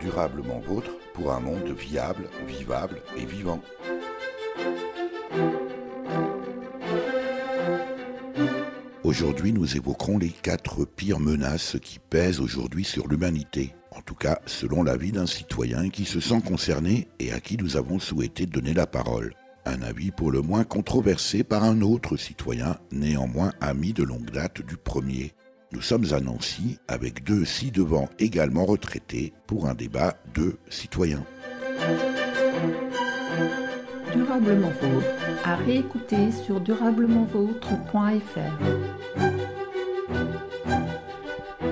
Durablement vôtre pour un monde viable, vivable et vivant. Aujourd'hui, nous évoquerons les 4 pires menaces qui pèsent aujourd'hui sur l'humanité. En tout cas, selon l'avis d'un citoyen qui se sent concerné et à qui nous avons souhaité donner la parole. Un avis pour le moins controversé par un autre citoyen, néanmoins ami de longue date du premier. Nous sommes à Nancy avec 2 ci-devant également retraités pour un débat de citoyens. Durablement vôtre, à réécouter sur durablementvôtre.fr.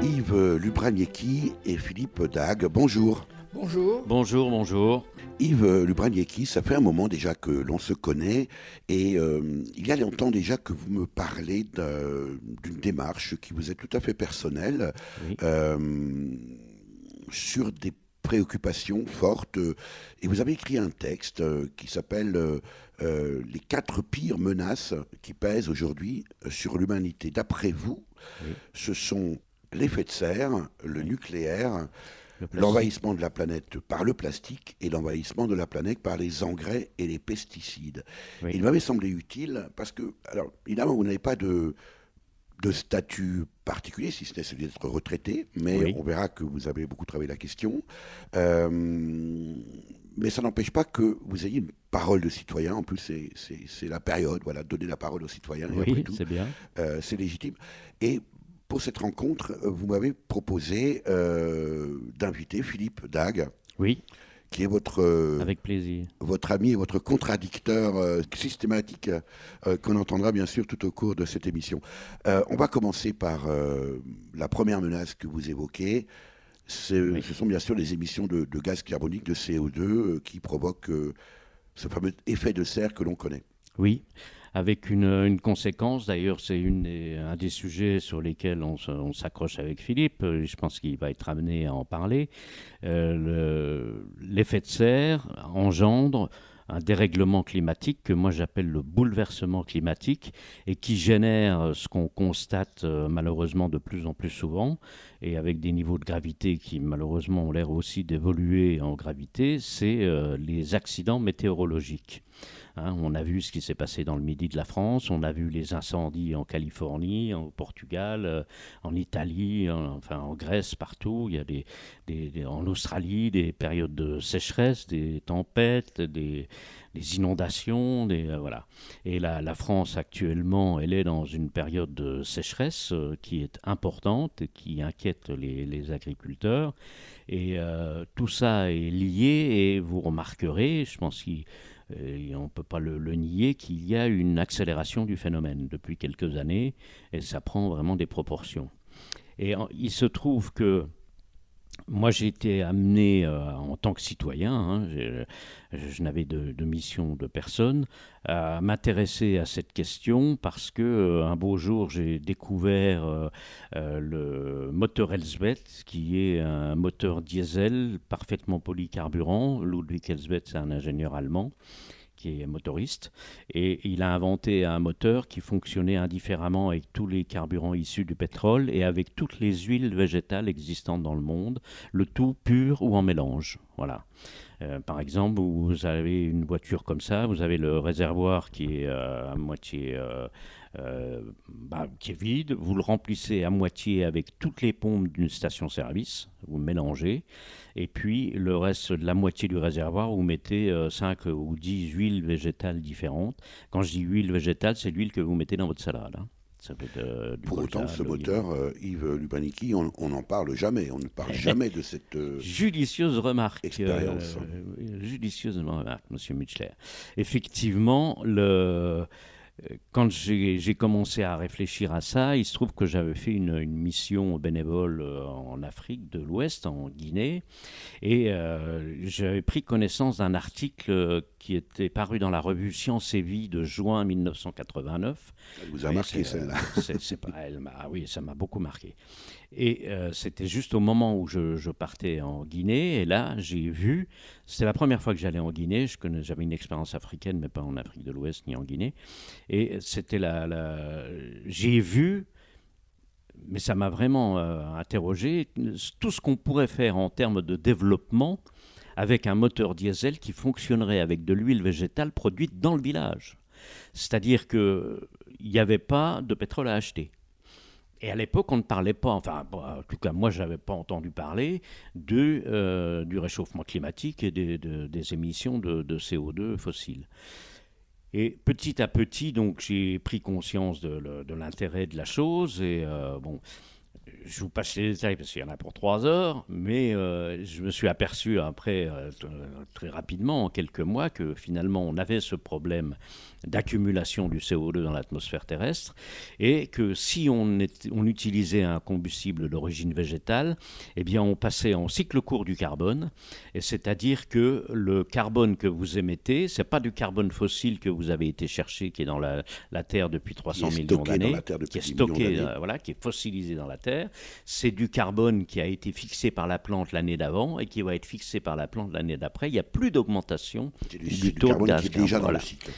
Yves Lubraniecki et Philippe Dague, bonjour. Bonjour. Bonjour, bonjour. Yves Lubraniecki, ça fait un moment déjà que l'on se connaît et il y a longtemps déjà que vous me parlez d'une démarche qui vous est tout à fait personnelle, Oui. sur des préoccupations fortes et vous avez écrit un texte qui s'appelle les 4 pires menaces qui pèsent aujourd'hui sur l'humanité. D'après vous, Oui. ce sont l'effet de serre, le nucléaire, Le l'envahissement de la planète par le plastique et l'envahissement de la planète par les engrais et les pesticides. Oui. Il m'avait semblé utile parce que, alors évidemment, vous n'avez pas de statut particulier, si ce n'est celui d'être retraité, mais Oui. on verra que vous avez beaucoup travaillé la question. Mais ça n'empêche pas que vous ayez une parole de citoyen. En plus, c'est la période, voilà, donner la parole aux citoyens. Et après Oui, tout, c'est bien. c'est légitime. Et pour cette rencontre, vous m'avez proposé d'inviter Philippe Dague, Oui, qui est votre avec plaisir. ami et votre contradicteur systématique qu'on entendra bien sûr tout au cours de cette émission. On va commencer par la première menace que vous évoquez. Oui. Ce sont bien sûr les émissions de gaz carbonique, de CO2, qui provoquent ce fameux effet de serre que l'on connaît. Oui, avec une conséquence. D'ailleurs, c'est un des sujets sur lesquels on s'accroche avec Philippe. Je pense qu'il va être amené à en parler. L'effet de serre engendre un dérèglement climatique que moi j'appelle le bouleversement climatique et qui génère ce qu'on constate malheureusement de plus en plus souvent et avec des niveaux de gravité qui malheureusement ont l'air aussi d'évoluer en gravité, c'est les accidents météorologiques. Hein, on a vu ce qui s'est passé dans le midi de la France, on a vu les incendies en Californie, au Portugal, en Italie, enfin en Grèce, partout. Il y a en Australie des périodes de sécheresse, des tempêtes, des inondations, voilà. Et la France actuellement, elle est dans une période de sécheresse qui est importante et qui inquiète les agriculteurs. Et tout ça est lié et vous remarquerez, je pense on ne peut pas le nier, qu'il y a une accélération du phénomène depuis quelques années et ça prend vraiment des proportions. Et il se trouve que moi, j'ai été amené en tant que citoyen, hein, je n'avais de mission de personne, à m'intéresser à cette question parce que un beau jour, j'ai découvert le moteur Elsbeth, qui est un moteur diesel parfaitement polycarburant. Ludwig Elsbeth, c'est un ingénieur allemand qui est motoriste, et il a inventé un moteur qui fonctionnait indifféremment avec tous les carburants issus du pétrole et avec toutes les huiles végétales existantes dans le monde, le tout pur ou en mélange. Voilà. Par exemple, vous avez une voiture comme ça, vous avez le réservoir qui est à moitié qui est vide, vous le remplissez à moitié avec toutes les pompes d'une station-service, vous mélangez, et puis le reste de la moitié du réservoir, vous mettez 5 ou 10 huiles végétales différentes. Quand je dis huile végétale, c'est l'huile que vous mettez dans votre salade. Hein. Ça peut être, Pour autant, ce moteur, Yves Lubraniecki, on n'en parle jamais. On ne parle jamais de cette judicieuse remarque. expérience. Judicieuse remarque, Monsieur Mutchler. Effectivement, quand j'ai commencé à réfléchir à ça, il se trouve que j'avais fait une mission bénévole en Afrique de l'Ouest, en Guinée, et j'avais pris connaissance d'un article qui était paru dans la revue Science et Vie de juin 1989. Elle vous a marqué celle-là. Oui, ça m'a beaucoup marqué. Et c'était juste au moment où je partais en Guinée, et là j'ai vu, c'était la première fois que j'allais en Guinée, j'avais une expérience africaine, mais pas en Afrique de l'Ouest ni en Guinée, et c'était j'ai vu Mais ça m'a vraiment interrogé. Tout ce qu'on pourrait faire en termes de développement avec un moteur diesel qui fonctionnerait avec de l'huile végétale produite dans le village. C'est-à-dire qu'il n'y avait pas de pétrole à acheter. Et à l'époque, on ne parlait pas, enfin, en tout cas, moi, je n'avais pas entendu parler du réchauffement climatique et des émissions de CO2 fossiles. Et petit à petit, donc, j'ai pris conscience de l'intérêt de la chose. Et bon, je vous passe les détails parce qu'il y en a pour 3 heures, mais je me suis aperçu après, très rapidement, en quelques mois, que finalement, on avait ce problème d'accumulation du CO2 dans l'atmosphère terrestre et que si on utilisait un combustible d'origine végétale, eh bien, on passait en cycle court du carbone, et c'est-à-dire que le carbone que vous émettez, ce n'est pas du carbone fossile que vous avez été chercher, qui est dans la Terre depuis 300 millions d'années, qui est stocké, voilà, qui est fossilisé dans la Terre. C'est du carbone qui a été fixé par la plante l'année d'avant et qui va être fixé par la plante l'année d'après. Il n'y a plus d'augmentation du taux de gaz. Qui est déjà dans le cycle.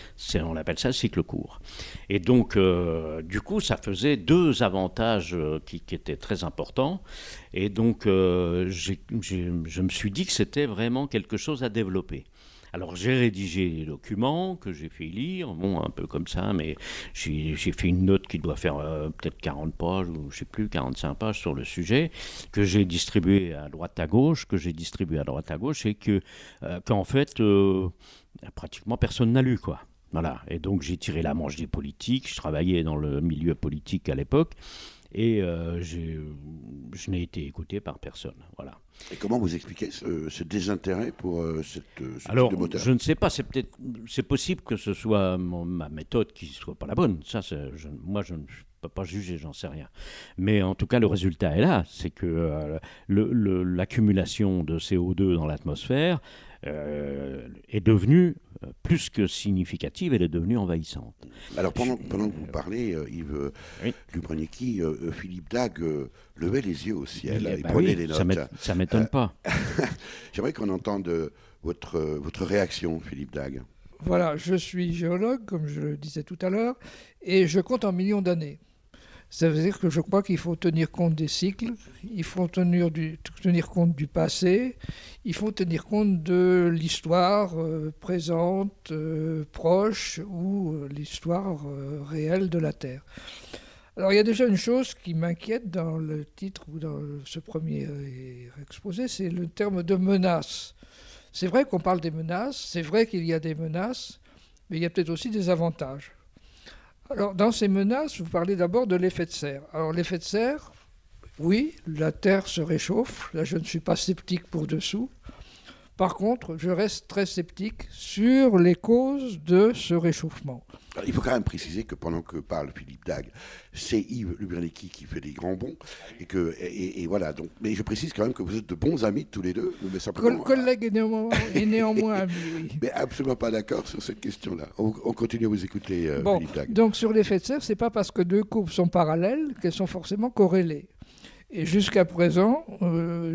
On appelle ça le cycle court. Et donc, du coup, ça faisait 2 avantages qui étaient très importants. Et donc, je me suis dit que c'était vraiment quelque chose à développer. Alors, j'ai rédigé des documents que j'ai fait lire, bon, un peu comme ça, mais j'ai fait une note qui doit faire peut-être 40 pages, ou je ne sais plus, 45 pages sur le sujet, que j'ai distribué à droite à gauche, et qu'en fait, pratiquement personne n'a lu, quoi. Voilà. Et donc, j'ai tiré la manche des politiques. Je travaillais dans le milieu politique à l'époque. Et je n'ai été écouté par personne. Voilà. Et comment vous expliquez ce désintérêt pour ce type de moteur ? Je ne sais pas. C'est possible que ce soit ma méthode qui ne soit pas la bonne. Ça, moi, je ne peux pas juger, j'en sais rien. Mais en tout cas, le résultat est là. C'est que l'accumulation de CO2 dans l'atmosphère est devenue plus que significative, elle est devenue envahissante. Alors pendant que vous parlez, Yves Lubrenicki, Philippe Dague levait les yeux au ciel et prenait des notes. Ça ne m'étonne pas. J'aimerais qu'on entende votre réaction, Philippe Dague. Voilà, je suis géologue, comme je le disais tout à l'heure, et je compte en millions d'années. Ça veut dire que je crois qu'il faut tenir compte des cycles, il faut tenir compte du passé, il faut tenir compte de l'histoire présente, proche, ou l'histoire réelle de la Terre. Alors il y a déjà une chose qui m'inquiète dans le titre ou dans ce premier exposé, c'est le terme de menace. C'est vrai qu'on parle des menaces, c'est vrai qu'il y a des menaces, mais il y a peut-être aussi des avantages. Alors, dans ces menaces, vous parlez d'abord de l'effet de serre. Alors, l'effet de serre, oui, la Terre se réchauffe. Là, je ne suis pas sceptique pour dessous. Par contre, je reste très sceptique sur les causes de ce réchauffement. Alors, il faut quand même préciser que pendant que parle Philippe Dague, c'est Yves Lubrenicki qui fait des grands bonds. Et voilà. Donc, mais je précise quand même que vous êtes de bons amis tous les deux. Mais simplement, collègue et néanmoins ami, oui. Mais absolument pas d'accord sur cette question-là. On continue à vous écouter, Philippe Dague. Donc sur l'effet de serre, ce n'est pas parce que 2 courbes sont parallèles qu'elles sont forcément corrélées. Et jusqu'à présent,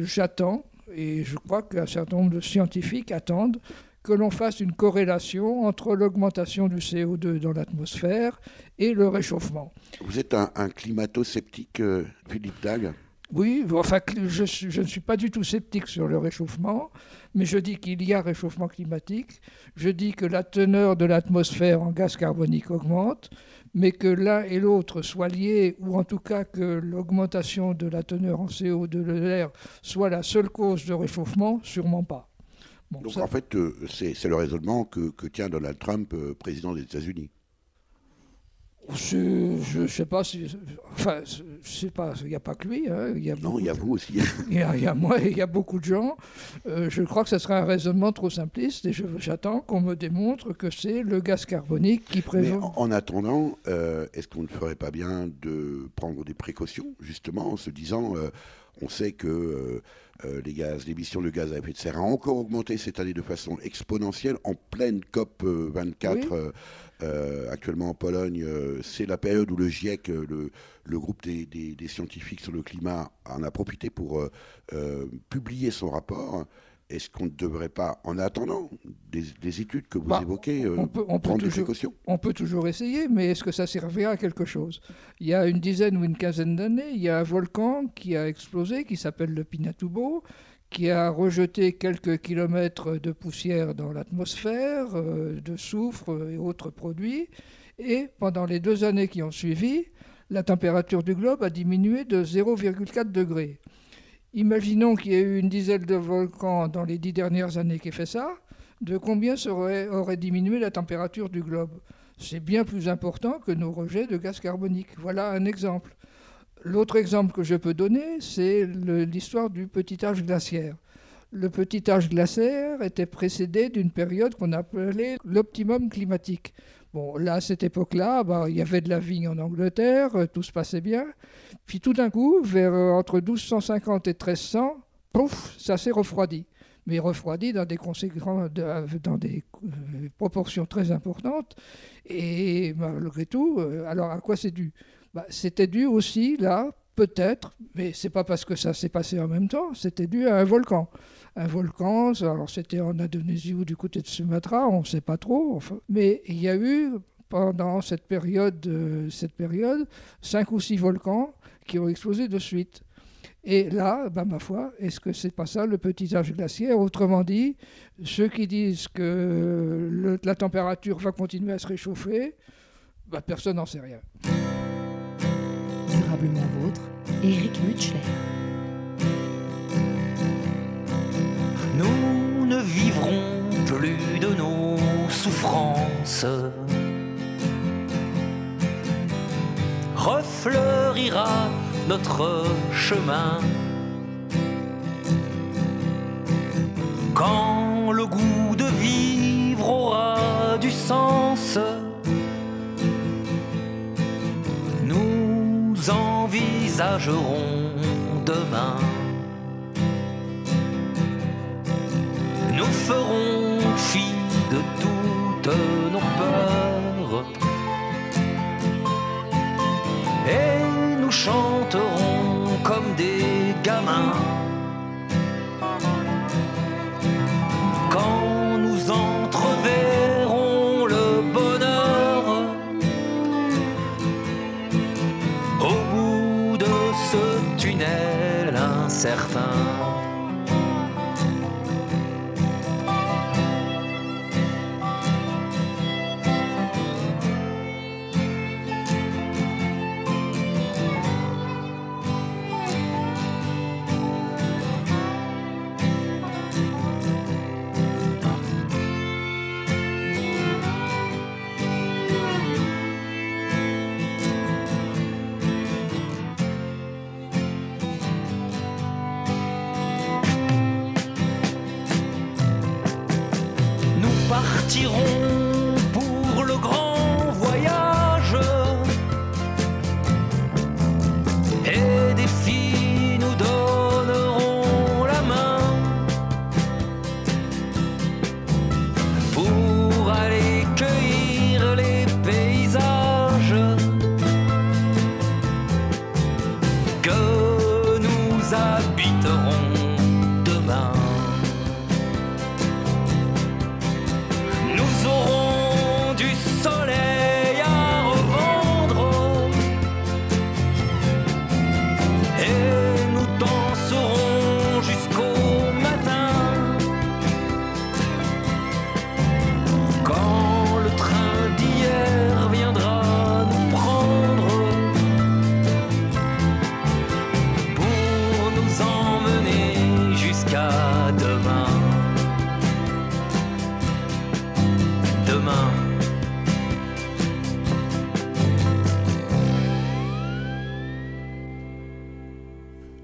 j'attends, et je crois qu'un certain nombre de scientifiques attendent, que l'on fasse une corrélation entre l'augmentation du CO2 dans l'atmosphère et le réchauffement. Vous êtes un climato-sceptique, Philippe Dague ? Oui, enfin, je ne suis pas du tout sceptique sur le réchauffement, mais je dis qu'il y a réchauffement climatique, je dis que la teneur de l'atmosphère en gaz carbonique augmente, mais que l'un et l'autre soient liés, ou en tout cas que l'augmentation de la teneur en CO2 de l'air soit la seule cause de réchauffement, sûrement pas. Bon, donc en fait, c'est le raisonnement que tient Donald Trump, président des États-Unis. Je ne sais pas si... Enfin, je sais pas, il n'y a pas que lui. Hein, il y a vous aussi. Il y a moi et il y a beaucoup de gens. Je crois que ce serait un raisonnement trop simpliste et j'attends qu'on me démontre que c'est le gaz carbonique qui prévaut. Mais en attendant, est-ce qu'on ne ferait pas bien de prendre des précautions, justement, en se disant... on sait que l'émission de gaz à effet de serre a encore augmenté cette année de façon exponentielle en pleine COP 24. Oui. Actuellement en Pologne, c'est la période où le GIEC, le groupe des scientifiques sur le climat, en a profité pour publier son rapport. est-ce qu'on ne devrait pas, en attendant des études que vous évoquez, on prendre des précautions? On peut toujours essayer, mais est-ce que ça servira à quelque chose? Il y a une dizaine ou une quinzaine d'années, il y a un volcan qui a explosé, qui s'appelle le Pinatubo, qui a rejeté quelques kilomètres de poussière dans l'atmosphère, de soufre et autres produits. Et pendant les 2 années qui ont suivi, la température du globe a diminué de 0,4 degrés. Imaginons qu'il y ait eu une dizaine de volcans dans les 10 dernières années qui aient fait ça. De combien aurait diminué la température du globe? C'est bien plus important que nos rejets de gaz carbonique. Voilà un exemple. L'autre exemple que je peux donner, c'est l'histoire du petit âge glaciaire. Le petit âge glaciaire était précédé d'une période qu'on appelait l'optimum climatique. Bon, là, à cette époque-là, il y avait de la vigne en Angleterre, tout se passait bien. Puis tout d'un coup, entre 1250 et 1300, pouf, ça s'est refroidi. Mais refroidi dans des proportions très importantes. Et malgré tout, alors à quoi c'est dû? C'était dû aussi, là, peut-être, mais c'est pas parce que ça s'est passé en même temps, c'était dû à un volcan. Un volcan, alors c'était en Indonésie ou du côté de Sumatra, on ne sait pas trop, enfin, mais il y a eu, pendant cette période 5 ou 6 volcans qui ont explosé de suite. Et là, ma foi, est-ce que c'est pas ça le petit âge glaciaire? Autrement dit, ceux qui disent que la température va continuer à se réchauffer, personne n'en sait rien. Durablement vôtre, Éric Mutschler. Nous ne vivrons plus de nos souffrances. Refleurira notre chemin quand le goût de vivre aura du sens. Nous envisagerons demain. Nous ferons fi de toutes nos peurs et nous chanterons comme des gamins quand nous entreverrons le bonheur au bout de ce tunnel incertain. Partirons pour le grand voyage et des filles nous donneront la main pour aller cueillir les paysages que nous habiterons demain. Nous aurons du soleil à revendre et nous danserons jusqu'au matin. Quand le train d'hier viendra nous prendre pour nous emmener jusqu'à demain.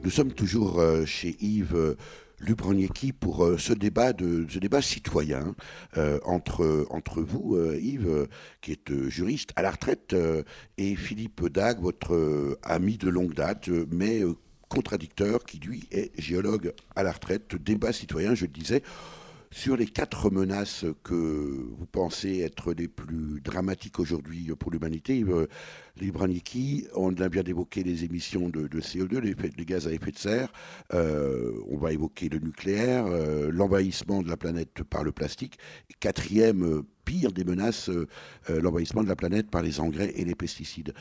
Nous sommes toujours chez Yves Lubraniecki pour ce débat citoyen entre vous, Yves, qui est juriste à la retraite, et Philippe Dague, votre ami de longue date, mais contradicteur, qui lui est géologue à la retraite. Débat citoyen, je le disais. Sur les 4 menaces que vous pensez être les plus dramatiques aujourd'hui pour l'humanité, les Branicki, on a bien évoqué les émissions de CO2, les gaz à effet de serre, on va évoquer le nucléaire, l'envahissement de la planète par le plastique, et quatrième pire des menaces, l'envahissement de la planète par les engrais et les pesticides.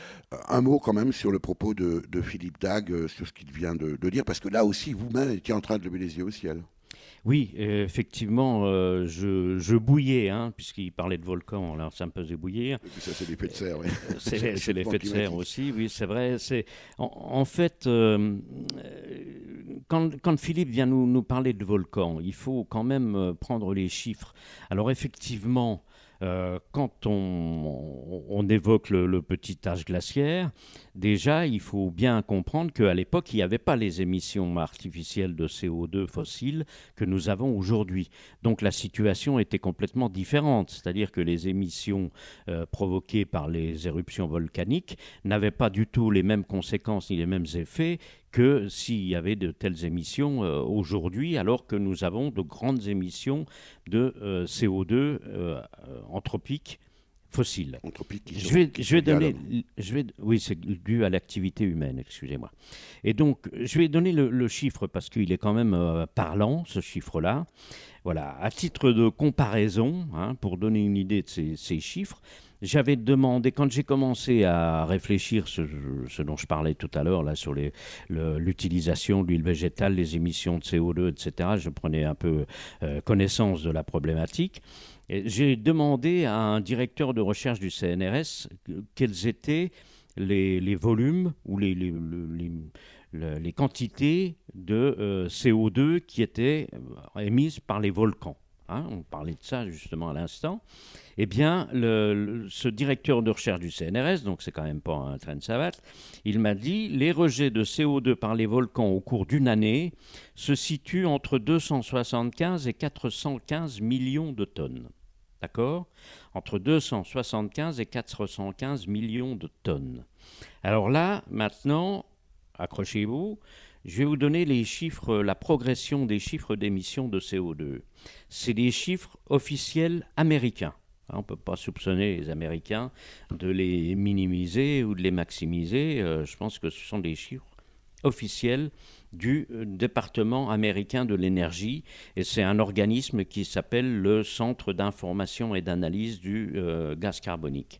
Un mot quand même sur le propos de Philippe Dag, sur ce qu'il vient de dire, parce que là aussi, vous-même étiez en train de lever les yeux au ciel. Oui, effectivement, je bouillais, hein, puisqu'il parlait de volcan, alors ça me faisait bouillir. Et puis ça, c'est l'effet de serre, oui. C'est l'effet de serre aussi, oui, c'est vrai. En fait, quand Philippe vient nous parler de volcan, il faut quand même prendre les chiffres. Alors effectivement, quand on évoque le petit âge glaciaire, déjà, il faut bien comprendre qu'à l'époque, il n'y avait pas les émissions artificielles de CO2 fossiles que nous avons aujourd'hui. Donc la situation était complètement différente, c'est-à-dire que les émissions provoquées par les éruptions volcaniques n'avaient pas du tout les mêmes conséquences ni les mêmes effets que s'il y avait de telles émissions aujourd'hui, alors que nous avons de grandes émissions de CO2 anthropiques fossiles. Oui, c'est dû à l'activité humaine, excusez-moi. Et donc, je vais donner le chiffre parce qu'il est quand même parlant, ce chiffre-là. Voilà, à titre de comparaison, hein, pour donner une idée de ces chiffres, j'avais demandé, quand j'ai commencé à réfléchir ce dont je parlais tout à l'heure, là, sur l'utilisation de l'huile végétale, les émissions de CO2, etc., je prenais un peu connaissance de la problématique. J'ai demandé à un directeur de recherche du CNRS quels étaient les volumes ou les quantités de CO2 qui étaient émises par les volcans. Hein, on parlait de ça justement à l'instant. Eh bien, ce directeur de recherche du CNRS, donc c'est quand même pas un train de savate, il m'a dit les rejets de CO2 par les volcans au cours d'une année se situent entre 275 et 415 millions de tonnes. D'accord ? Entre 275 et 415 millions de tonnes. Alors là, maintenant, accrochez-vous, je vais vous donner les chiffres, la progression des chiffres d'émissions de CO2. C'est des chiffres officiels américains. On ne peut pas soupçonner les Américains de les minimiser ou de les maximiser. Je pense que ce sont des chiffres officiels du département américain de l'énergie. Et c'est un organisme qui s'appelle le Centre d'information et d'analyse du gaz carbonique.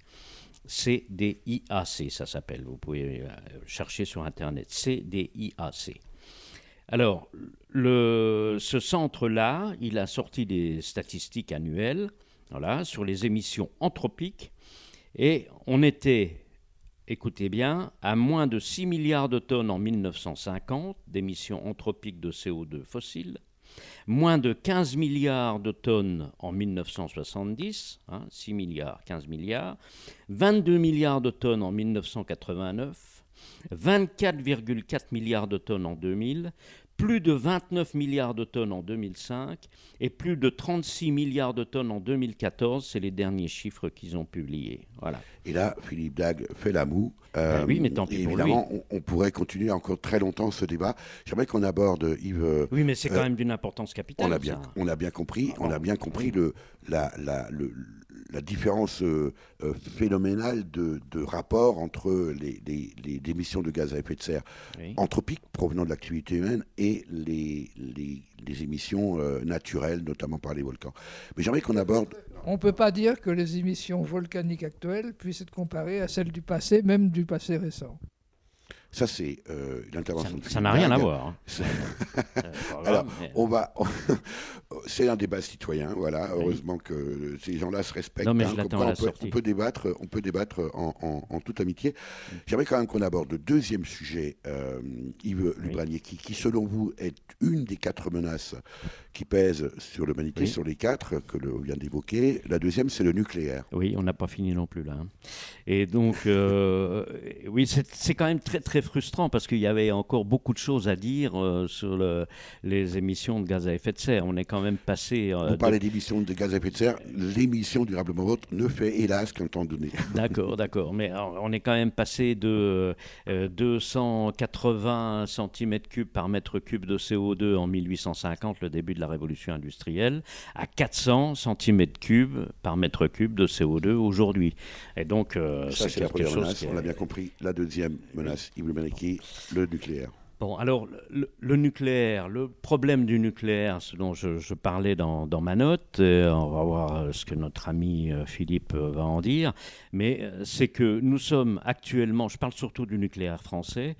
CDIAC, ça s'appelle. Vous pouvez chercher sur Internet. CDIAC. Alors, ce centre-là, il a sorti des statistiques annuelles, voilà, sur les émissions anthropiques. Et on était, écoutez bien, à moins de 6 milliards de tonnes en 1950 d'émissions anthropiques de CO2 fossiles, moins de 15 milliards de tonnes en 1970, 6 milliards, 15 milliards, 22 milliards de tonnes en 1989, 24,4 milliards de tonnes en 2000, plus de 29 milliards de tonnes en 2005 et plus de 36 milliards de tonnes en 2014. C'est les derniers chiffres qu'ils ont publiés. Voilà. Et là, Philippe Dag fait la moue. Oui, mais tant pis pour lui. Évidemment, on pourrait continuer encore très longtemps ce débat. J'aimerais qu'on aborde, Yves... Oui, mais c'est quand même d'une importance capitale. On a bien compris la différence phénoménale de rapport entre les émissions de gaz à effet de serre anthropiques provenant de l'activité humaine et les émissions naturelles, notamment par les volcans. Mais j'aimerais qu'on aborde... On ne peut pas dire que les émissions volcaniques actuelles puissent être comparées à celles du passé, même du passé récent. Ça, c'est l'intervention de Philippe Ça n'a rien à voir. Alors, c'est un débat citoyen, voilà. Heureusement que ces gens-là se respectent. Non, mais je l'attends à la sortie. On peut débattre en toute amitié. J'aimerais quand même qu'on aborde le deuxième sujet, Yves Lubranier, qui, selon vous, est une des 4 menaces qui pèsent sur l'humanité, sur les 4 que l'on vient d'évoquer. La deuxième, c'est le nucléaire. Oui, on n'a pas fini non plus là. Et donc, oui, c'est quand même très, très très frustrant parce qu'il y avait encore beaucoup de choses à dire sur les émissions de gaz à effet de serre. On est quand même passé... Vous parlez d'émissions de gaz à effet de serre, l'émission durablement vôtre ne fait hélas qu'un temps donné. D'accord. Mais on est quand même passé de 280 cm3 par mètre cube de CO2 en 1850, le début de la révolution industrielle, à 400 cm3 par mètre cube de CO2 aujourd'hui. Et donc, ça, c'est la première menace, on l'a bien compris. La deuxième menace, Yves Le Malikiy, le nucléaire. Bon, alors, le nucléaire, le problème du nucléaire, ce dont je parlais dans ma note, on va voir ce que notre ami Philippe va en dire, mais c'est que nous sommes actuellement, je parle surtout du nucléaire français,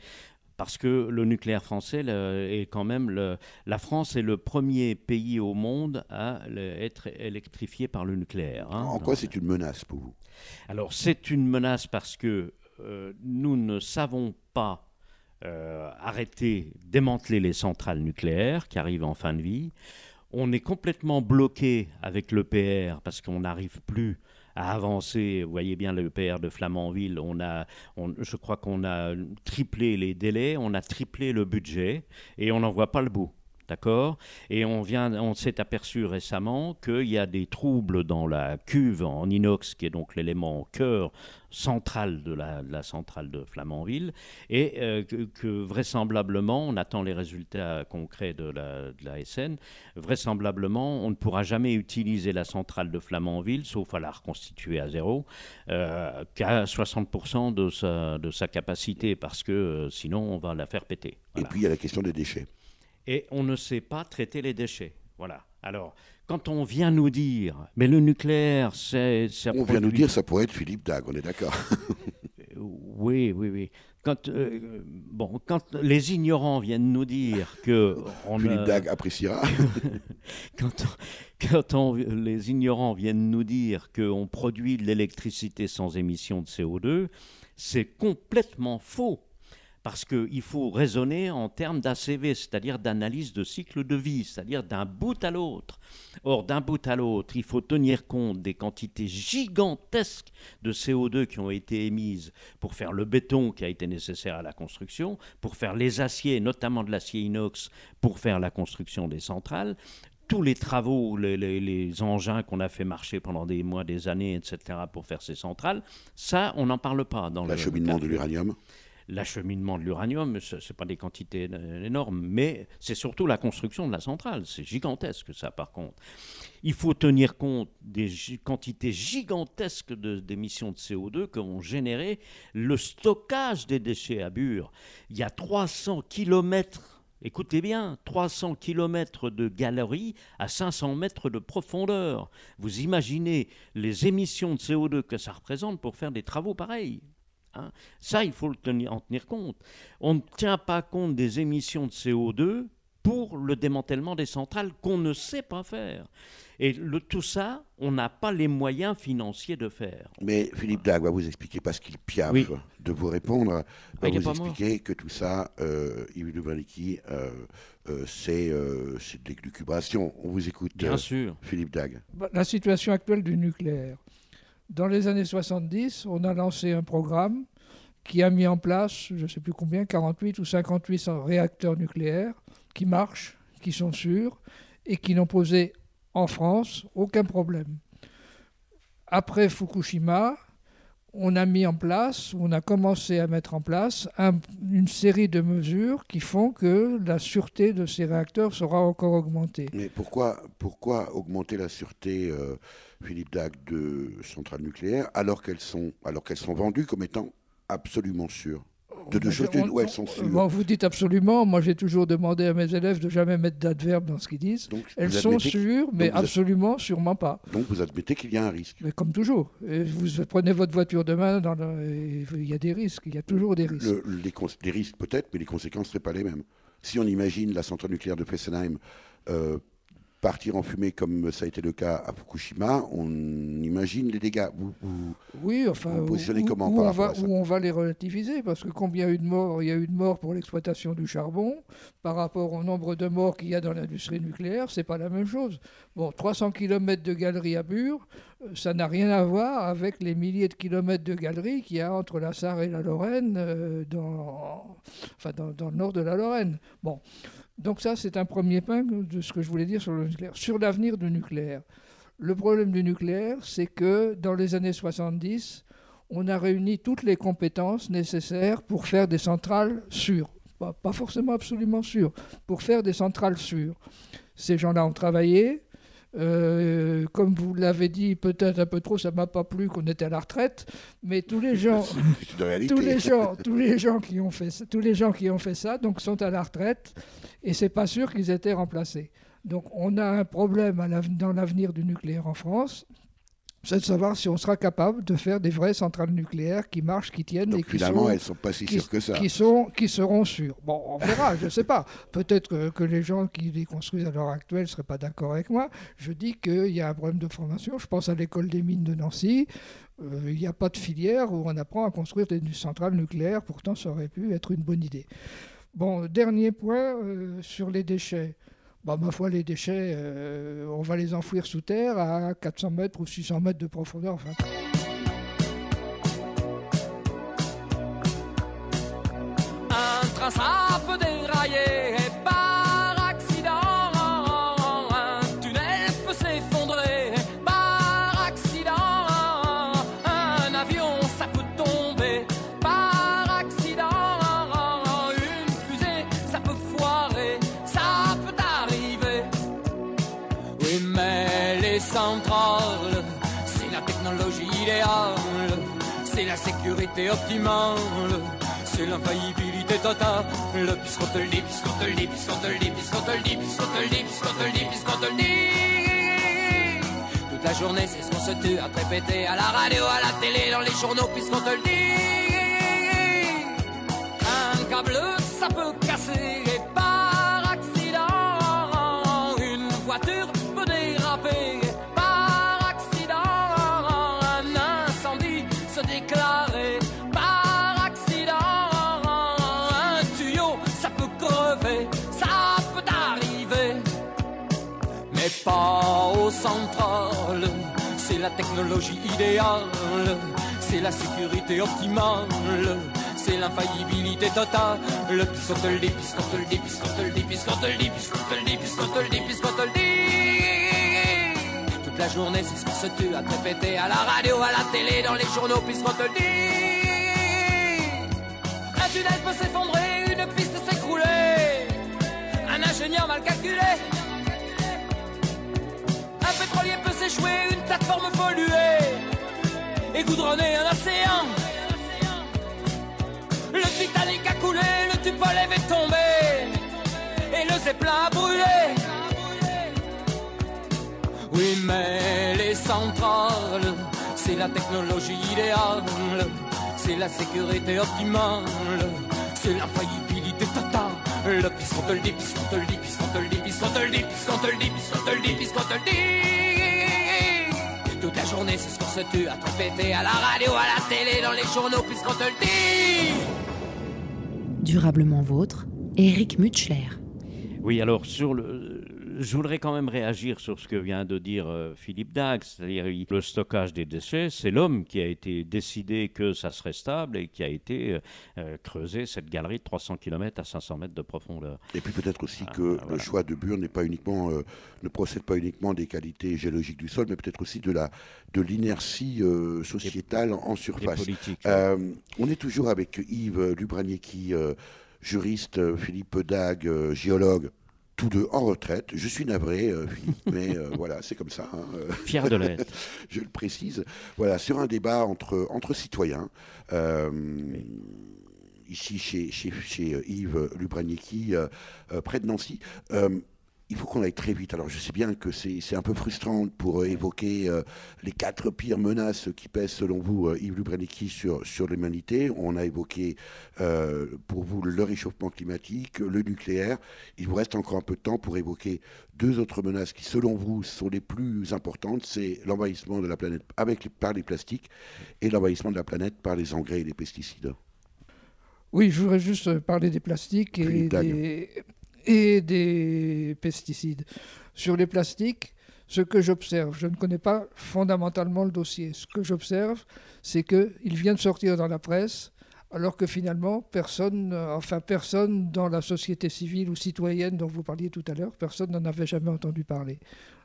parce que le nucléaire français est quand même... la France est le premier pays au monde à être électrifié par le nucléaire. Hein. En quoi c'est une menace pour vous? Alors, c'est une menace parce que nous ne savons pas arrêter, démanteler les centrales nucléaires qui arrivent en fin de vie. On est complètement bloqué avec l'EPR parce qu'on n'arrive plus à avancer. Vous voyez bien l'EPR de Flamanville, je crois qu'on a triplé les délais, on a triplé le budget et on n'en voit pas le bout. D'accord ? Et on s'est aperçu récemment qu'il y a des troubles dans la cuve en inox, qui est donc l'élément cœur central de la centrale de Flamanville, et que vraisemblablement, on attend les résultats concrets de la SN, vraisemblablement, on ne pourra jamais utiliser la centrale de Flamanville, sauf à la reconstituer à zéro, qu'à 60% de sa capacité, parce que sinon, on va la faire péter. Voilà. Et puis, il y a la question des déchets. Et on ne sait pas traiter les déchets. Voilà. Alors, quand on vient nous dire, mais le nucléaire, on vient nous dire, ça pourrait être Philippe Dague, on est d'accord. Oui. Quand les ignorants viennent nous dire que... Philippe Dague appréciera. Les ignorants viennent nous dire qu'on produit de l'électricité sans émission de CO2, c'est complètement faux. Parce qu'il faut raisonner en termes d'ACV, c'est-à-dire d'analyse de cycle de vie, c'est-à-dire d'un bout à l'autre. Or, d'un bout à l'autre, il faut tenir compte des quantités gigantesques de CO2 qui ont été émises pour faire le béton qui a été nécessaire à la construction, pour faire les aciers, notamment de l'acier inox, pour faire la construction des centrales. Tous les travaux, les engins qu'on a fait marcher pendant des mois, des années, etc., pour faire ces centrales, ça, on n'en parle pas dans l'acheminement de l'uranium. L'acheminement de l'uranium, ce n'est pas des quantités énormes, mais c'est surtout la construction de la centrale. C'est gigantesque, ça, par contre. Il faut tenir compte des quantités gigantesques d'émissions de CO2 qu'ont généré le stockage des déchets à Bure. Il y a 300 kilomètres, écoutez bien, 300 kilomètres de galeries à 500 mètres de profondeur. Vous imaginez les émissions de CO2 que ça représente pour faire des travaux pareils. Ça, il faut en tenir compte. On ne tient pas compte des émissions de CO2 pour le démantèlement des centrales qu'on ne sait pas faire. Et tout ça, on n'a pas les moyens financiers de faire. Mais Philippe Dague va vous expliquer, parce qu'il piaffe de vous répondre, va vous expliquer que tout ça, Yves Le Malikiy, c'est de l'élucubration. On vous écoute, bien sûr. Philippe Dague. La situation actuelle du nucléaire. Dans les années 70, on a lancé un programme qui a mis en place, je ne sais plus combien, 48 ou 58 réacteurs nucléaires qui marchent, qui sont sûrs et qui n'ont posé en France aucun problème. Après Fukushima, on a commencé à mettre en place une série de mesures qui font que la sûreté de ces réacteurs sera encore augmentée. Mais pourquoi augmenter la sûreté, Philippe Dague, de centrales nucléaires alors qu'elles sont vendues comme étant absolument sûres? De deux choses où elles sont sûres. Bon, vous dites absolument. Moi, j'ai toujours demandé à mes élèves de ne jamais mettre d'adverbe dans ce qu'ils disent. Donc, elles sont sûres, mais absolument, sûrement pas. Donc, vous admettez qu'il y a un risque. Mais comme toujours. Et vous prenez votre voiture demain, il y a des risques. Il y a toujours des risques. Des risques peut-être, mais les conséquences ne seraient pas les mêmes. Si on imagine la centrale nucléaire de Fessenheim partir en fumée comme ça a été le cas à Fukushima, on imagine les dégâts. Oui, enfin, vous positionnez comment où par rapport à ça? on va les relativiser, parce que combien il y a eu de morts? Il y a eu de morts pour l'exploitation du charbon, par rapport au nombre de morts qu'il y a dans l'industrie nucléaire, c'est pas la même chose. Bon, 300 km de galeries à Bure, ça n'a rien à voir avec les milliers de kilomètres de galeries qu'il y a entre la Sarre et la Lorraine, dans le nord de la Lorraine. Bon. Donc ça, c'est un premier point de ce que je voulais dire sur le nucléaire. Sur l'avenir du nucléaire. Le problème du nucléaire, c'est que dans les années 70, on a réuni toutes les compétences nécessaires pour faire des centrales sûres. Pas forcément absolument sûres, pour faire des centrales sûres. Ces gens-là ont travaillé. Comme vous l'avez dit, peut-être un peu trop, ça m'a pas plu qu'on était à la retraite, mais tous les gens qui ont fait ça, donc sont à la retraite, et c'est pas sûr qu'ils étaient remplacés. Donc on a un problème dans l'avenir du nucléaire en France, c'est de savoir si on sera capable de faire des vraies centrales nucléaires qui marchent, qui tiennent. Donc et qui finalement, elles ne sont pas si sûres que ça. Qui seront sûres. Bon, on verra, je ne sais pas. Peut-être que les gens qui les construisent à l'heure actuelle ne seraient pas d'accord avec moi. Je dis qu'il y a un problème de formation. Je pense à l'école des mines de Nancy. Il n'y a pas de filière où on apprend à construire des centrales nucléaires. Pourtant, ça aurait pu être une bonne idée. Bon, dernier point sur les déchets. Bah, ma foi, les déchets, on va les enfouir sous terre à 400 mètres ou 600 mètres de profondeur. Enfin. Un train, ça peut dérailler par accident. Un tunnel peut s'effondrer par accident. Un avion, ça peut tomber par accident. Une fusée, ça peut foirer. Ça peut arriver. Oui, mais les centrales, c'est la technologie idéale. C'est la sécurité optimale. C'est l'infaillibilité totale. Puisqu'on te le dit, puisqu'on te le dit, puisqu'on te le dit, puisqu'on te le dit, puisqu'on te le dit, puisqu'on te le dit, puisqu'on te le dit. Toute la journée, c'est ce qu'on se tue à te répéter à la radio, à la télé, dans les journaux, puisqu'on te le dit. Un câble, ça peut casser et par accident. Une voiture peut déraper par accident. Un incendie se déclarer par accident. Un tuyau, ça peut crever, ça peut arriver. Mais pas aux centrales, c'est la technologie idéale. C'est la sécurité optimale. C'est l'infaillibilité totale. Puisqu'on te le dit, puisqu'on te le dit, puisqu'on te le dit, puisqu'on te le dit, puisqu'on te le dit, puisqu'on te le dit, puisqu'on te le dit. Toute la journée, c'est ce qu'on se tue à te répéter à la radio, à la télé, dans les journaux, puisqu'on te le dit. Un tunnel peut s'effondrer, une piste s'écrouler. Un ingénieur mal calculé. Un pétrolier peut s'échouer, une plateforme polluée. Et goudronner un océan. Le Titanic a coulé, le Tupolev est tombé. Et le Zeppelin a brûlé. Oui, mais les centrales, c'est la technologie idéale. C'est la sécurité optimale. C'est l'infaillibilité totale. Puisqu'on te le dit, puisqu'on te le dit, puisqu'on te le dit, puisqu'on te le dit, puisqu'on te le dit, puisqu'on te le dit, puisqu'on te le dit. Toute la journée, c'est ce qu'on se tue à te répéter à la radio, à la télé, dans les journaux, puisqu'on te le dit. Durablement vôtre, Éric Mutschler. Oui, alors je voudrais quand même réagir sur ce que vient de dire Philippe Dagues, c'est-à-dire le stockage des déchets, c'est l'homme qui a été décidé que ça serait stable et qui a été creusé cette galerie de 300 km à 500 mètres de profondeur. Et puis peut-être aussi que le choix de Bure n'est pas uniquement, ne procède pas uniquement des qualités géologiques du sol, mais peut-être aussi de l'inertie sociétale en surface. On est toujours avec Yves Lubraniecki, juriste, Philippe Dagues, géologue, tous deux en retraite. Je suis navré, Philippe, mais voilà, c'est comme ça. Fier de l'être. Je le précise. Voilà, sur un débat entre citoyens. Ici, chez Yves Lubraniecki, près de Nancy. il faut qu'on aille très vite. Alors je sais bien que c'est un peu frustrant pour évoquer les 4 pires menaces qui pèsent selon vous, Yves Lubrenitsky, sur l'humanité. On a évoqué pour vous le réchauffement climatique, le nucléaire. Il vous reste encore un peu de temps pour évoquer 2 autres menaces qui selon vous sont les plus importantes. C'est l'envahissement de la planète par les plastiques et l'envahissement de la planète par les engrais et les pesticides. Oui, je voudrais juste parler des plastiques et des pesticides. Sur les plastiques, ce que j'observe, je ne connais pas fondamentalement le dossier. Ce que j'observe, c'est qu'il vient de sortir dans la presse, alors que finalement, personne dans la société civile ou citoyenne dont vous parliez tout à l'heure, personne n'en avait jamais entendu parler.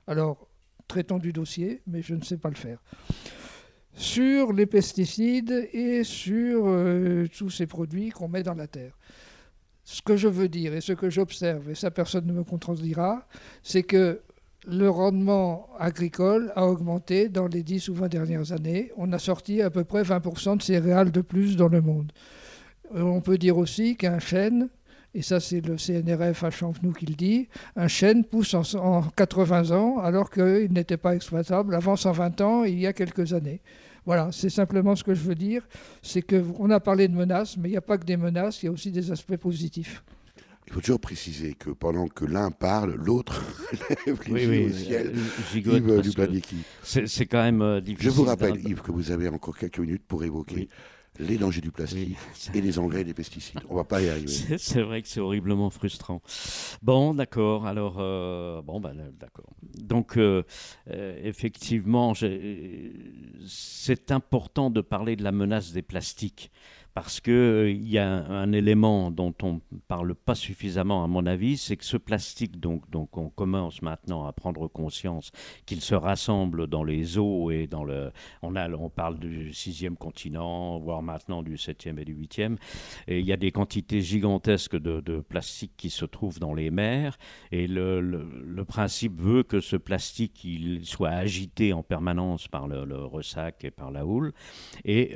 Alors, traitons du dossier, mais je ne sais pas le faire. Sur les pesticides et sur tous ces produits qu'on met dans la terre. Ce que je veux dire et ce que j'observe, et ça personne ne me contredira, c'est que le rendement agricole a augmenté dans les 10 ou 20 dernières années. On a sorti à peu près 20% de céréales de plus dans le monde. On peut dire aussi qu'un chêne, et ça c'est le CNRF à Champenoux qui le dit, un chêne pousse en 80 ans alors qu'il n'était pas exploitable avant 120 ans il y a quelques années. Voilà, c'est simplement ce que je veux dire, c'est qu'on a parlé de menaces, mais il n'y a pas que des menaces, il y a aussi des aspects positifs. Il faut toujours préciser que pendant que l'un parle, l'autre lève les yeux au ciel. Yves Lubrenitsky. C'est quand même difficile. Je vous rappelle, Yves, que vous avez encore quelques minutes pour évoquer les dangers du plastique et les engrais et les pesticides. On ne va pas y arriver. C'est vrai que c'est horriblement frustrant. Bon, d'accord. Alors, d'accord. Donc, effectivement, c'est important de parler de la menace des plastiques. Parce qu'il y a un élément dont on ne parle pas suffisamment, à mon avis, c'est que ce plastique, donc on commence maintenant à prendre conscience qu'il se rassemble dans les eaux et dans le... On parle du 6e continent, voire maintenant du 7e et du 8e. Et il y a des quantités gigantesques de plastique qui se trouvent dans les mers. Et le principe veut que ce plastique il soit agité en permanence par le ressac et par la houle. Et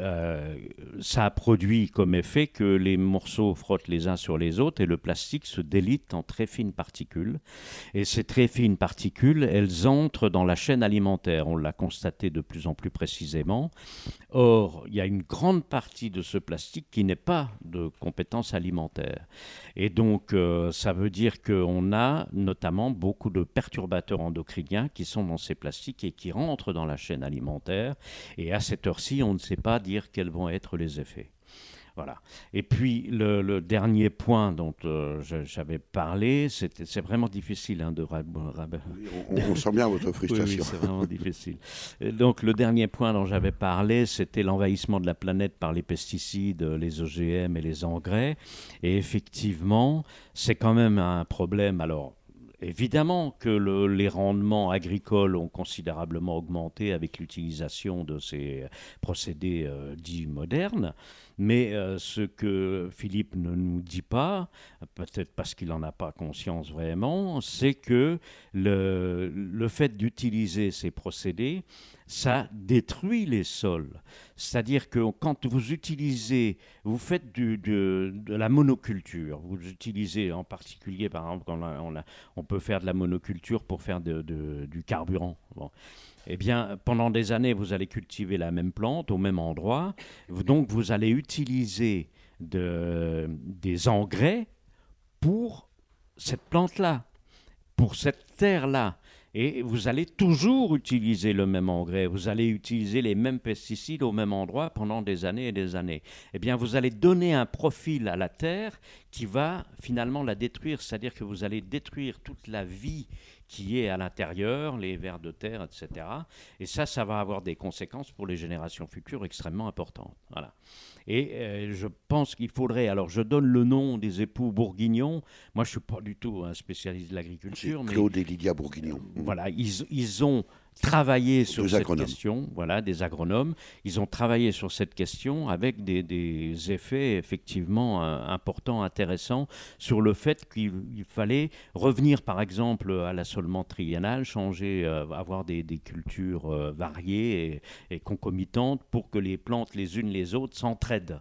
ça a produit comme effet que les morceaux frottent les uns sur les autres et le plastique se délite en très fines particules. Et ces très fines particules, elles entrent dans la chaîne alimentaire. On l'a constaté de plus en plus précisément. Or, il y a une grande partie de ce plastique qui n'est pas de compétence alimentaire. Et donc, ça veut dire qu'on a notamment beaucoup de perturbateurs endocriniens qui sont dans ces plastiques et qui rentrent dans la chaîne alimentaire. Et à cette heure-ci, on ne sait pas dire quels vont être les effets. Voilà. Et puis, le dernier point dont j'avais parlé, c'est vraiment difficile de... On sent bien votre frustration. Oui, c'est vraiment difficile. Et donc, le dernier point dont j'avais parlé, c'était l'envahissement de la planète par les pesticides, les OGM et les engrais. Et effectivement, c'est quand même un problème. Alors, évidemment que les rendements agricoles ont considérablement augmenté avec l'utilisation de ces procédés dits modernes. Mais ce que Philippe ne nous dit pas, peut-être parce qu'il n'en a pas conscience vraiment, c'est que le fait d'utiliser ces procédés, ça détruit les sols. C'est-à-dire que quand vous faites de la monoculture, vous utilisez en particulier, par exemple, on peut faire de la monoculture pour faire du carburant. Bon. Eh bien, pendant des années, vous allez cultiver la même plante au même endroit. Donc, vous allez utiliser des engrais pour cette plante-là, pour cette terre-là. Et vous allez toujours utiliser le même engrais, vous allez utiliser les mêmes pesticides au même endroit pendant des années et des années. Eh bien, vous allez donner un profil à la terre qui va finalement la détruire, c'est-à-dire que vous allez détruire toute la vie qui est à l'intérieur, les vers de terre, etc. Et ça va avoir des conséquences pour les générations futures extrêmement importantes. Voilà. Et je pense qu'il faudrait... Alors, je donne le nom des époux Bourguignon. Moi, je ne suis pas du tout un spécialiste de l'agriculture. C'est Claude et Lydia Bourguignon. Voilà, ils ont travaillé sur cette question, voilà, des agronomes. Ils ont travaillé sur cette question avec des effets effectivement importants, intéressants, sur le fait qu'il fallait revenir, par exemple, à l'assolement triennal, changer, avoir des cultures variées et concomitantes pour que les plantes, les unes les autres, s'entraident.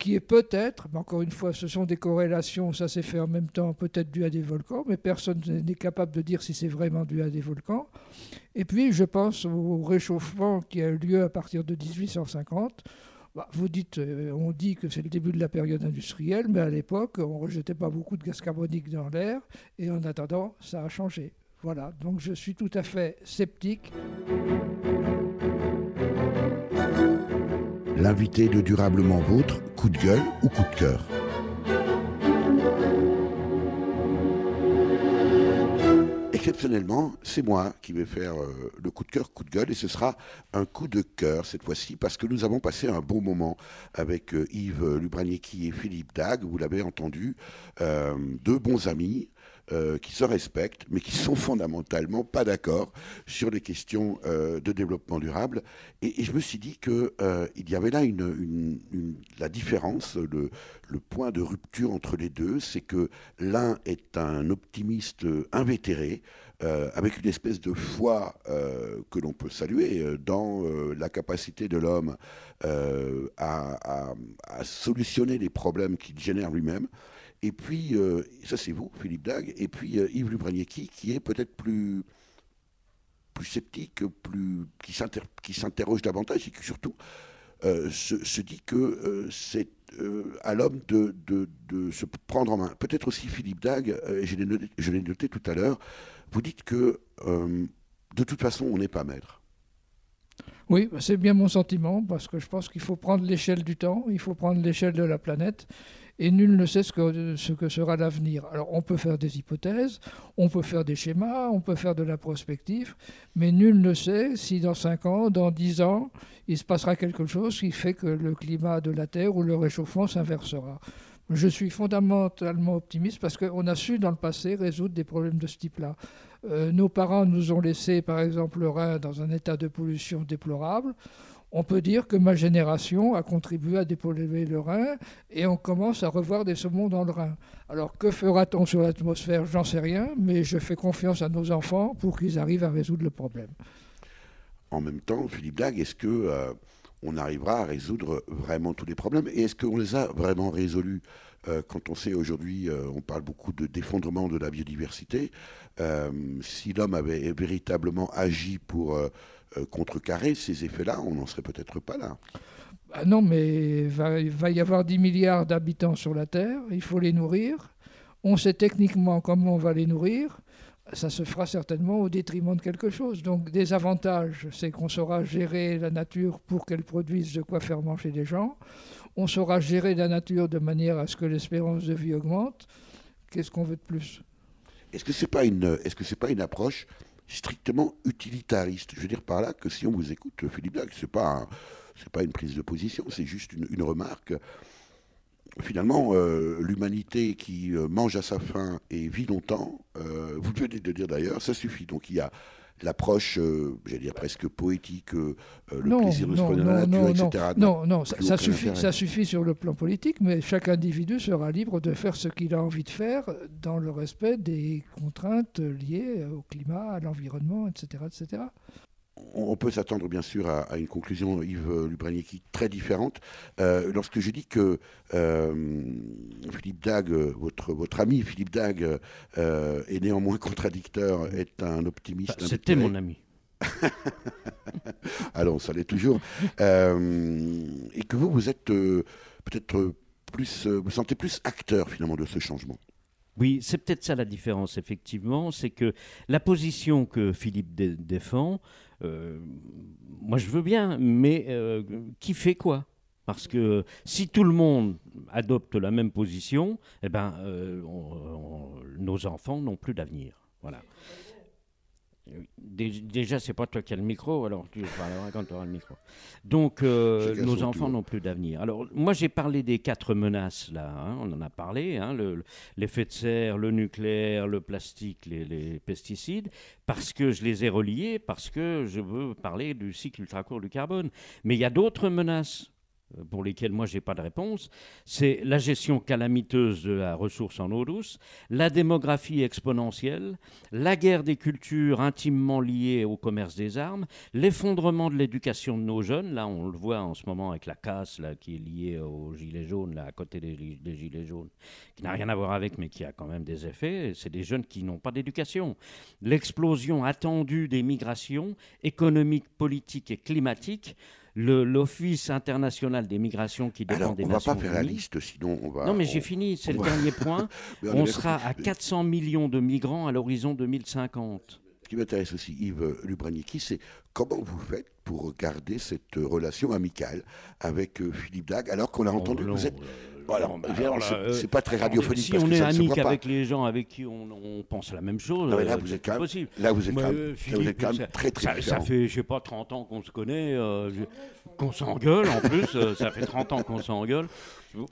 qui est peut-être, mais encore une fois, ce sont des corrélations, ça s'est fait en même temps, peut-être dû à des volcans, mais personne n'est capable de dire si c'est vraiment dû à des volcans. Et puis, je pense au réchauffement qui a eu lieu à partir de 1850. Vous dites, on dit que c'est le début de la période industrielle, mais à l'époque, on ne rejetait pas beaucoup de gaz carbonique dans l'air, et en attendant, ça a changé. Voilà, donc je suis tout à fait sceptique. L'invité de Durablement Vôtre, coup de gueule ou coup de cœur? Exceptionnellement, c'est moi qui vais faire le coup de cœur, coup de gueule, et ce sera un coup de cœur cette fois-ci, parce que nous avons passé un bon moment avec Yves Lubraniecki et Philippe Dague, vous l'avez entendu, deux bons amis qui se respectent, mais qui sont fondamentalement pas d'accord sur les questions de développement durable. Et je me suis dit qu'il y avait là la différence, le point de rupture entre les deux, c'est que l'un est un optimiste invétéré, avec une espèce de foi que l'on peut saluer dans la capacité de l'homme à solutionner les problèmes qu'il génère lui-même. Et puis, ça c'est vous, Philippe Dague, et puis Yves Lubraniecki, qui est peut-être plus sceptique, qui s'interroge davantage et qui surtout se dit que c'est à l'homme de se prendre en main. Peut-être aussi Philippe Dague, je l'ai noté tout à l'heure, vous dites que de toute façon on n'est pas maître. Oui, c'est bien mon sentiment, parce que je pense qu'il faut prendre l'échelle du temps, il faut prendre l'échelle de la planète, et nul ne sait ce que sera l'avenir. Alors on peut faire des hypothèses, on peut faire des schémas, on peut faire de la prospective, mais nul ne sait si dans 5 ans, dans 10 ans, il se passera quelque chose qui fait que le climat de la Terre ou le réchauffement s'inversera. Je suis fondamentalement optimiste parce qu'on a su dans le passé résoudre des problèmes de ce type-là. Nos parents nous ont laissé, par exemple, le Rhin dans un état de pollution déplorable. On peut dire que ma génération a contribué à dépolluer le Rhin et on commence à revoir des saumons dans le Rhin. Alors que fera-t-on sur l'atmosphère? J'en sais rien, mais je fais confiance à nos enfants pour qu'ils arrivent à résoudre le problème. En même temps, Philippe Dague, est-ce que on arrivera à résoudre vraiment tous les problèmes? Et est-ce qu'on les a vraiment résolus? Quand on sait aujourd'hui, on parle beaucoup d'effondrement de la biodiversité. Si l'homme avait véritablement agi pour contrecarrer ces effets-là, on n'en serait peut-être pas là. Ah non, mais il va y avoir 10 milliards d'habitants sur la Terre, il faut les nourrir. On sait techniquement comment on va les nourrir. Ça se fera certainement au détriment de quelque chose. Donc des avantages, c'est qu'on saura gérer la nature pour qu'elle produise de quoi faire manger les gens. On saura gérer la nature de manière à ce que l'espérance de vie augmente. Qu'est-ce qu'on veut de plus? Est-ce que c'est pas une approche strictement utilitariste? Je veux dire par là que si on vous écoute, Philippe Dague, c'est pas une prise de position, c'est juste une remarque. Finalement, l'humanité qui mange à sa faim et vit longtemps, vous venez de dire d'ailleurs, ça suffit. Donc il y a l'approche, j'allais dire presque poétique, le plaisir de se prendre dans la nature, etc. Non, ça suffit sur le plan politique, mais chaque individu sera libre de faire ce qu'il a envie de faire dans le respect des contraintes liées au climat, à l'environnement, etc., etc. On peut s'attendre bien sûr à une conclusion, Yves Lubraniecki, très différente. Lorsque je dis que Philippe Dague, votre ami Philippe Dague, est néanmoins contradicteur, est un optimiste. C'était mon ami. Alors, ça l'est toujours. Et que vous êtes peut-être plus, vous sentez plus acteur finalement de ce changement. Oui, c'est peut-être ça la différence, effectivement, c'est que la position que Philippe défend, moi je veux bien, mais qui fait quoi? Parce que si tout le monde adopte la même position, eh ben, nos enfants n'ont plus d'avenir. Voilà. Déjà, c'est pas toi qui as le micro, alors tu parleras quand tu auras le micro. Donc, nos enfants n'ont plus d'avenir. Alors, moi, j'ai parlé des 4 menaces, là, hein, on en a parlé, hein, l'effet de serre, le nucléaire, le plastique, les pesticides, parce que je les ai reliés, parce que je veux parler du cycle ultra court du carbone. Mais il y a d'autres menaces. pour lesquels moi je n'ai pas de réponse, c'est la gestion calamiteuse de la ressource en eau douce, la démographie exponentielle, la guerre des cultures intimement liée au commerce des armes, l'effondrement de l'éducation de nos jeunes, là on le voit en ce moment avec la casse là, qui est liée aux gilets jaunes, là, à côté des gilets jaunes, qui n'a rien à voir avec mais qui a quand même des effets, c'est des jeunes qui n'ont pas d'éducation. L'explosion attendue des migrations économiques, politiques et climatiques, l'Office international des migrations qui dépend des Nations Unies. On ne va pas faire la liste, sinon on va... Non, mais j'ai fini, c'est le dernier point. On sera à 400 millions de migrants à l'horizon 2050. Ce qui m'intéresse aussi, Yves Lubraniecki, c'est comment vous faites pour garder cette relation amicale avec Philippe Dague, alors qu'on a entendu que vous êtes... c'est pas très radiophonique. Si on est amis avec les gens avec qui on pense la même chose, non, là, vous êtes quand même, possible. Là, vous êtes quand même très différent. Ça fait, je sais pas, 30 ans qu'on se connaît, qu'on s'engueule en plus. Ça fait 30 ans qu'on s'engueule.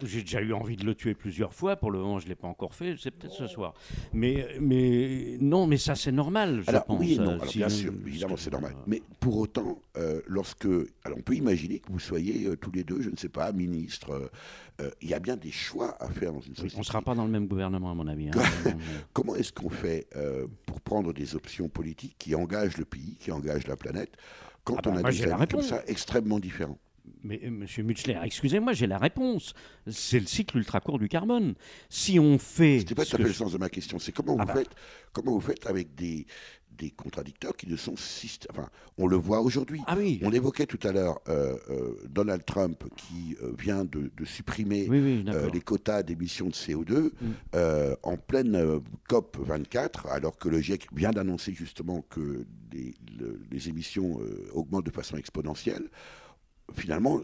J'ai déjà eu envie de le tuer plusieurs fois. Pour le moment, je ne l'ai pas encore fait. C'est peut-être ce soir. Mais non, mais ça, c'est normal, je pense. Oui et non. Alors, bien sûr, évidemment, c'est normal. Mais pour autant, on peut imaginer que vous soyez tous les deux, je ne sais pas, ministres. Il y a bien des choix à faire dans une société. On ne sera pas dans le même gouvernement, à mon avis. Comment est-ce qu'on fait pour prendre des options politiques qui engagent le pays, qui engagent la planète, quand on a des amis comme ça extrêmement différents? Mais Monsieur Mutschler, excusez-moi, j'ai la réponse. C'est le cycle ultra court du carbone. Si on fait... C'était pas tout à fait le sens de ma question. C'est comment vous faites avec des contradicteurs qui ne sont... Enfin, on le voit aujourd'hui. Ah oui. On évoquait tout à l'heure Donald Trump qui vient de supprimer les quotas d'émissions de CO2 en pleine COP 24, alors que le GIEC vient d'annoncer justement que les émissions augmentent de façon exponentielle. Finalement,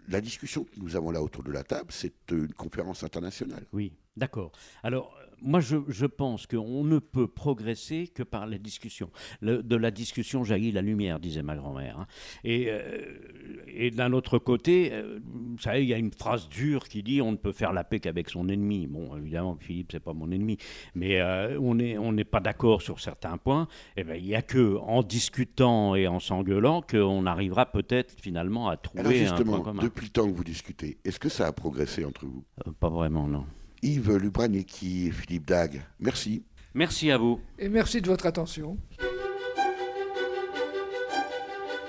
la discussion que nous avons là autour de la table, c'est une conférence internationale. Oui, d'accord. Alors, moi, je pense qu'on ne peut progresser que par la discussion. De la discussion jaillit la lumière, disait ma grand-mère. Hein. Et d'un autre côté, vous savez, il y a une phrase dure qui dit « on ne peut faire la paix qu'avec son ennemi ». Bon, évidemment, Philippe, c'est pas mon ennemi, mais on n'est pas d'accord sur certains points. Eh bien, il n'y a qu'en discutant et en s'engueulant qu'on arrivera peut-être finalement à trouver un point commun. Depuis le temps que vous discutez, est-ce que ça a progressé entre vous ? Pas vraiment, non. Yves Lubraniecki et Philippe Dague, merci. Merci à vous. Et merci de votre attention.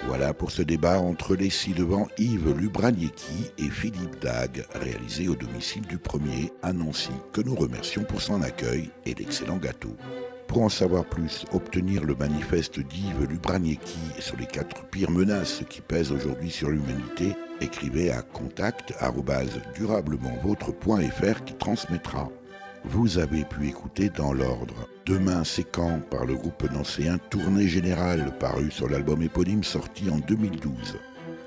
Voilà pour ce débat entre les ci-devant Yves Lubraniecki et Philippe Dague, réalisé au domicile du premier à Nancy, que nous remercions pour son accueil et d'excellents gâteaux. Pour en savoir plus, obtenir le manifeste d'Yves Lubraniecki sur les 4 pires menaces qui pèsent aujourd'hui sur l'humanité, écrivez à contact@durablementvôtre.fr qui transmettra. Vous avez pu écouter dans l'ordre Demain c'est quand par le groupe nancéen Tournée Générale paru sur l'album éponyme sorti en 2012.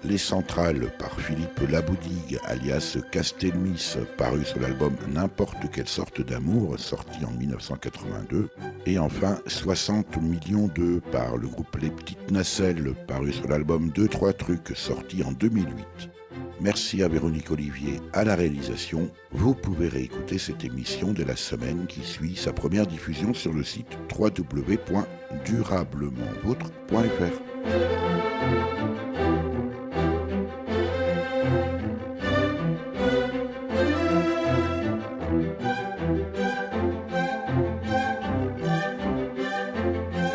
Les Centrales par Philippe Laboudigue alias Castelmis paru sur l'album N'importe quelle sorte d'amour sorti en 1982. Et enfin 60 millions d'œufs par le groupe Les Petites Nacelles paru sur l'album 2-3 trucs sorti en 2008. Merci à Véronique Olivier à la réalisation. Vous pouvez réécouter cette émission de la semaine qui suit sa première diffusion sur le site www.durablementvôtre.fr.